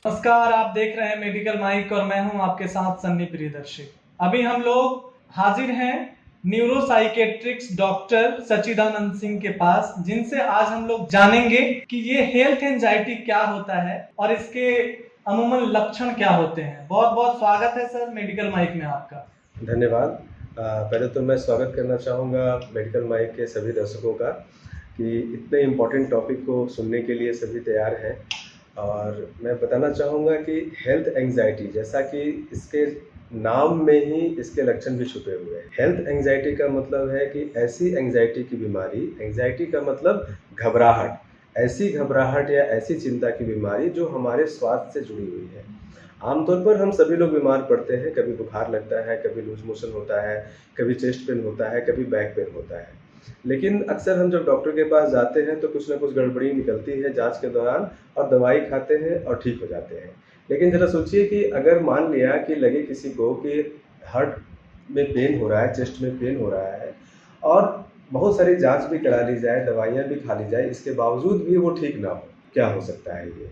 नमस्कार, आप देख रहे हैं मेडिकल माइक और मैं हूं आपके साथ सन्नी प्रियदर्शी। अभी हम लोग हाजिर हैं न्यूरो साइकेट्रिक्स डॉक्टर सच्चिदानंद सिंह के पास, जिनसे आज हम लोग जानेंगे कि ये हेल्थ एंजाइटी क्या होता है और इसके अमूमन लक्षण क्या होते हैं। बहुत बहुत स्वागत है सर मेडिकल माइक में आपका। धन्यवाद। पहले तो मैं स्वागत करना चाहूँगा मेडिकल माइक के सभी दर्शकों का कि इतने इम्पोर्टेंट टॉपिक को सुनने के लिए सभी तैयार हैं। और मैं बताना चाहूँगा कि हेल्थ एंजाइटी, जैसा कि इसके नाम में ही इसके लक्षण भी छुपे हुए हैं। हेल्थ एंजाइटी का मतलब है कि ऐसी एंजाइटी की बीमारी, एंजाइटी का मतलब घबराहट, ऐसी घबराहट या ऐसी चिंता की बीमारी जो हमारे स्वास्थ्य से जुड़ी हुई है। आमतौर पर हम सभी लोग बीमार पड़ते हैं, कभी बुखार लगता है, कभी लूज मोशन होता है, कभी चेस्ट पेन होता है, कभी बैक पेन होता है। लेकिन अक्सर हम जब डॉक्टर के पास जाते हैं तो कुछ ना कुछ गड़बड़ी निकलती है जांच के दौरान और दवाई खाते हैं और ठीक हो जाते हैं। लेकिन ज़रा सोचिए कि अगर मान लिया कि लगे किसी को कि हार्ट में पेन हो रहा है, चेस्ट में पेन हो रहा है और बहुत सारी जांच भी करा ली जाए, दवाइयाँ भी खा ली जाए, इसके बावजूद भी वो ठीक ना हो, क्या हो सकता है ये?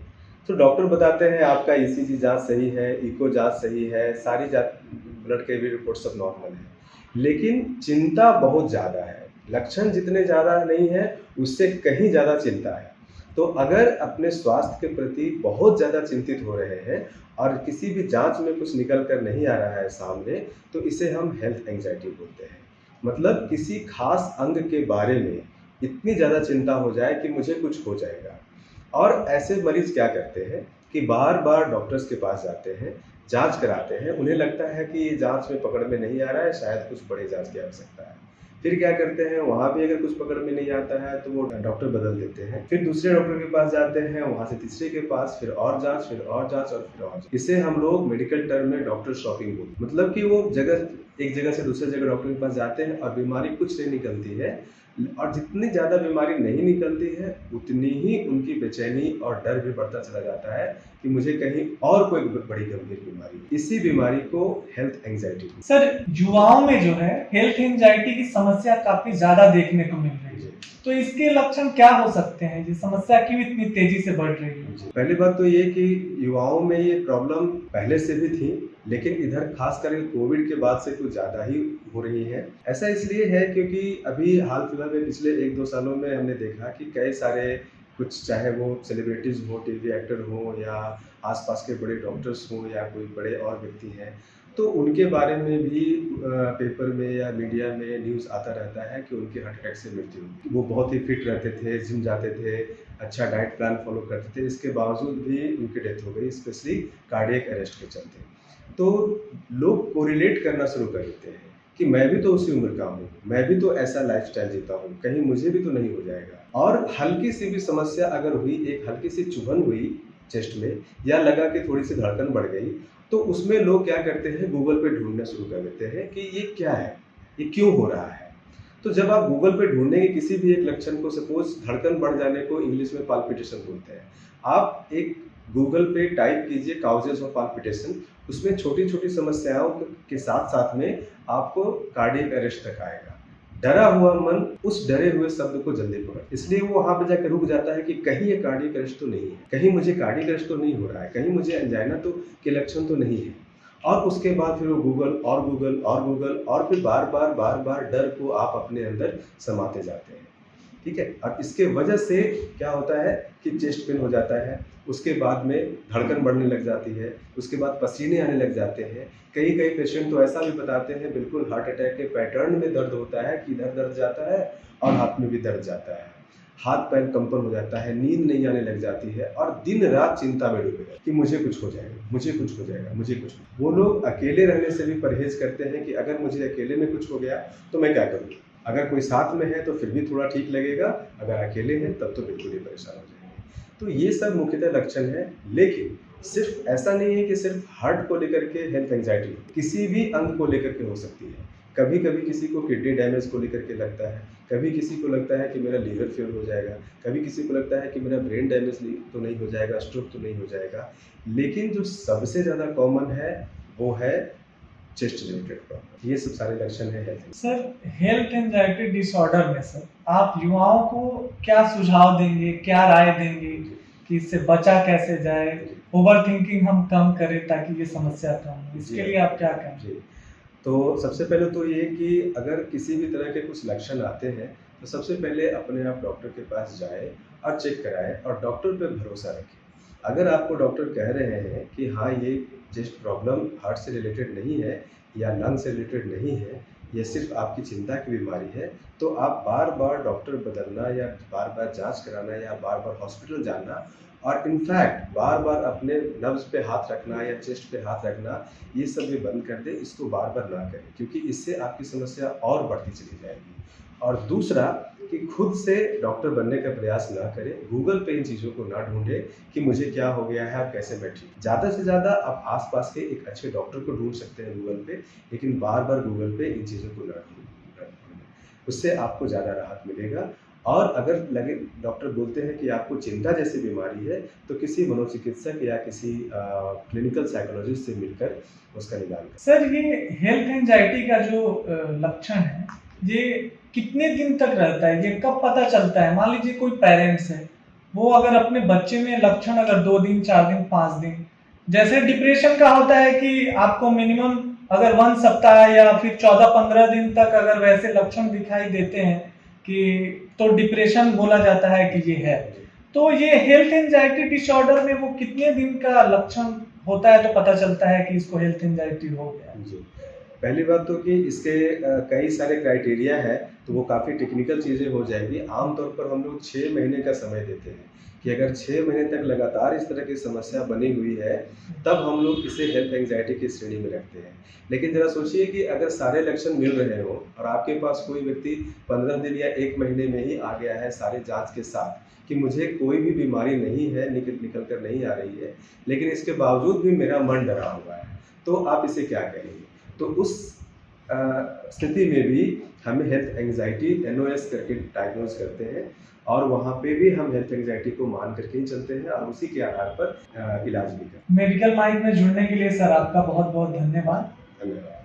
तो डॉक्टर बताते हैं आपका ईसीजी जांच सही है, इको जांच सही है, सारी जांच, ब्लड के भी रिपोर्ट सब नॉर्मल है। लेकिन चिंता बहुत ज़्यादा है, लक्षण जितने ज़्यादा नहीं है उससे कहीं ज़्यादा चिंता है। तो अगर अपने स्वास्थ्य के प्रति बहुत ज़्यादा चिंतित हो रहे हैं और किसी भी जांच में कुछ निकल कर नहीं आ रहा है सामने, तो इसे हम हेल्थ एंजाइटी बोलते हैं। मतलब किसी खास अंग के बारे में इतनी ज़्यादा चिंता हो जाए कि मुझे कुछ हो जाएगा। और ऐसे मरीज क्या करते हैं कि बार बार डॉक्टर्स के पास जाते हैं, जांच कराते हैं, उन्हें लगता है कि ये जांच में पकड़ में नहीं आ रहा है, शायद कुछ बड़े जांच की आवश्यकता है। फिर क्या करते हैं, वहाँ भी अगर कुछ पकड़ में नहीं आता है तो वो डॉक्टर बदल देते हैं, फिर दूसरे डॉक्टर के पास जाते हैं, वहाँ से तीसरे के पास, फिर और जांच, फिर और जांच और फिर और जांच। इसे हम लोग मेडिकल टर्म में डॉक्टर शॉपिंग बोलते हैं। मतलब कि वो एक जगह से दूसरे जगह डॉक्टर के पास जाते हैं और बीमारी कुछ नहीं निकलती है, और जितनी ज़्यादा बीमारी नहीं निकलती है उतनी ही उनकी बेचैनी और डर भी बढ़ता चला जाता है कि मुझे कहीं और कोई बड़ी गंभीर बीमारी है। इसी बीमारी को हेल्थ एंजाइटी। सर, युवाओं में जो है हेल्थ एंजाइटी की समस्या काफी ज्यादा देखने को मिल रही है, तो इसके लक्षण क्या हो सकते हैं? ये समस्या क्यों इतनी तेजी से बढ़ रही है? पहली बात तो ये कि युवाओं में ये प्रॉब्लम पहले से भी थी, लेकिन इधर खास करके कोविड के बाद से कुछ ज़्यादा ही हो रही है। ऐसा इसलिए है क्योंकि अभी हाल फिलहाल में पिछले 1-2 सालों में हमने देखा कि कई सारे, कुछ चाहे वो सेलिब्रिटीज़ हो, टीवी एक्टर हो या आसपास के बड़े डॉक्टर्स हों या कोई बड़े और व्यक्ति हैं, तो उनके बारे में भी पेपर में या मीडिया में न्यूज़ आता रहता है कि उनकी हार्ट अटैक से मृत्यु हुई। वो बहुत ही फिट रहते थे, जिम जाते थे, अच्छा डाइट प्लान फॉलो करते थे, इसके बावजूद भी उनकी डेथ हो गई, स्पेशली कार्डियक अरेस्ट के चलते। तो लोग कोरिलेट करना शुरू कर देते हैं कि मैं भी तो उसी उम्र का हूँ, मैं भी तो ऐसा लाइफस्टाइल जीता हूँ, कहीं मुझे भी तो नहीं हो जाएगा। और हल्की सी भी समस्या अगर हुई, एक हल्की सी चुभन हुई चेस्ट में या लगा कि थोड़ी सी धड़कन बढ़ गई, तो उसमें लोग क्या करते हैं, गूगल पे ढूंढना शुरू कर देते हैं कि ये क्या है, ये क्यों हो रहा है। तो जब आप गूगल पे ढूंढेंगे किसी भी एक लक्षण को, सपोज धड़कन बढ़ जाने को इंग्लिश में पाल्पिटेशन बोलते हैं, आप एक गूगल पे टाइप कीजिए काउजेज ऑफ पाल्पिटेशन, उसमें छोटी छोटी समस्याओं के साथ साथ में आपको कार्डियक अरेस्ट तक आएगा। डरा हुआ मन उस डरे हुए शब्द को जल्दी पकड़, इसलिए वो वहां पे जाकर रुक जाता है कि कहीं ये कार्डियक अरेस्ट तो नहीं है, कहीं मुझे कार्डियक अरेस्ट तो नहीं हो रहा है, कहीं मुझे एंजाइना तो के लक्षण तो नहीं है। और उसके बाद फिर वो गूगल और गूगल और गूगल और फिर बार बार डर को आप अपने अंदर समाते जाते हैं। ठीक है, और इसके वजह से क्या होता है कि चेस्ट पेन हो जाता है, उसके बाद में धड़कन बढ़ने लग जाती है, उसके बाद पसीने आने लग जाते हैं। कई पेशेंट तो ऐसा भी बताते हैं, बिल्कुल हार्ट अटैक के पैटर्न में दर्द होता है कि इधर दर्द जाता है और हाथ में भी दर्द जाता है, हाथ पैर कंपन हो जाता है, नींद नहीं आने लग जाती है और दिन रात चिंता में डूबे कि मुझे कुछ हो जाएगा, मुझे कुछ हो जाएगा, मुझे कुछ। वो लोग अकेले रहने से भी परहेज करते हैं कि अगर मुझे अकेले में कुछ हो गया तो मैं क्या करूँ। अगर कोई साथ में है तो फिर भी थोड़ा ठीक लगेगा, अगर अकेले हैं तब तो बिल्कुल ही परेशान हो जाएंगे। तो ये सब मुख्यतः लक्षण है। लेकिन सिर्फ ऐसा नहीं है कि सिर्फ हार्ट को लेकर के हेल्थ एंजाइटी, किसी भी अंग को लेकर के हो सकती है। कभी कभी किसी को किडनी डैमेज को लेकर के लगता है, कभी किसी को लगता है कि मेरा लीवर फेल हो जाएगा, कभी किसी को लगता है कि मेरा ब्रेन डैमेज तो नहीं हो जाएगा, स्ट्रोक तो नहीं हो जाएगा। लेकिन जो सबसे ज़्यादा कॉमन है वो है चेस्ट रिलेटेड प्रॉब्लम। ये सब सारे लक्षण है health. Sir, health anxiety disorder में सर आप युवाओं को क्या सुझाव देंगे, क्या राय देंगे कि इससे बचा कैसे जाए, ओवर थिंकिंग हम कम करें ताकि ये समस्या कम हो, जी। इसके लिए आप क्या कहें? जी। तो सबसे पहले तो ये कि अगर किसी भी तरह के कुछ लक्षण आते हैं, तो सबसे पहले अपने आप डॉक्टर के पास जाएँ और चेक कराएँ और डॉक्टर पे भरोसा रखें। अगर आपको डॉक्टर कह रहे हैं कि हाँ, ये चेस्ट प्रॉब्लम हार्ट से रिलेटेड नहीं है या लंग से रिलेटेड नहीं है, ये सिर्फ़ आपकी चिंता की बीमारी है, तो आप बार-बार डॉक्टर बदलना या बार-बार जाँच कराना या बार-बार हॉस्पिटल जाना और इनफैक्ट बार-बार अपने नब्ज़ पे हाथ रखना या चेस्ट पे हाथ रखना, ये सब भी बंद कर दें, इसको बार-बार ना करें क्योंकि इससे आपकी समस्या और बढ़ती चली जाएगी। और दूसरा कि खुद से डॉक्टर बनने का प्रयास ना करें, गूगल पे इन चीज़ों को ना ढूँढें कि मुझे क्या हो गया है और कैसे मैं ठीक। ज़्यादा से ज़्यादा आप आस-पास के एक अच्छे डॉक्टर को ढूँढ सकते हैं गूगल पे, लेकिन बार-बार गूगल पे इन चीज़ों को ना ढूँढें। उससे आपको ज़्यादा राहत मिलेगा और अगर लगे डॉक्टर बोलते हैं कि आपको चिंता जैसी बीमारी है, तो किसी मनोचिकित्सक या किसी क्लिनिकल साइकोलॉजिस्ट से मिलकर उसका निदान करें। सर, ये हेल्थ एंजाइटी का जो लक्षण है, ये कितने दिन तक रहता है? ये कब पता चलता है? मान लीजिए कोई पेरेंट्स है, वो अगर अपने बच्चे में लक्षण अगर 2 दिन, 4 दिन, 5 दिन, जैसे डिप्रेशन का होता है कि आपको मिनिमम अगर 1 सप्ताह या फिर 14-15 दिन तक अगर वैसे लक्षण दिखाई देते हैं कि तो डिप्रेशन बोला जाता है कि ये है। तो ये हेल्थ एंजाइटी डिसऑर्डर में वो कितने दिन का लक्षण होता है तो पता चलता है कि इसको हेल्थ एंजाइटी हो गया? जी। पहली बात तो कि इसके कई सारे क्राइटेरिया हैं, तो वो काफ़ी टेक्निकल चीज़ें हो जाएँगी। आम तौर पर हम लोग 6 महीने का समय देते हैं कि अगर 6 महीने तक लगातार इस तरह की समस्या बनी हुई है, तब हम लोग इसे हेल्थ एंग्ज़ायटी की श्रेणी में रखते हैं। लेकिन ज़रा सोचिए कि अगर सारे लक्षण मिल रहे हों और आपके पास कोई व्यक्ति 15 दिन या 1 महीने में ही आ गया है सारे जाँच के साथ कि मुझे कोई भी बीमारी नहीं है, निकल कर नहीं आ रही है, लेकिन इसके बावजूद भी मेरा मन डरा हुआ है, तो आप इसे क्या कहेंगे? तो उस स्थिति में भी हमें हेल्थ एंग्जाइटी NOS करके डायग्नोज करते हैं और वहाँ पे भी हम हेल्थ एंग्जाइटी को मान करके ही चलते हैं और उसी के आधार पर इलाज भी करते हैं। मेडिकल माइंड में जुड़ने के लिए सर आपका बहुत बहुत धन्यवाद। धन्यवाद।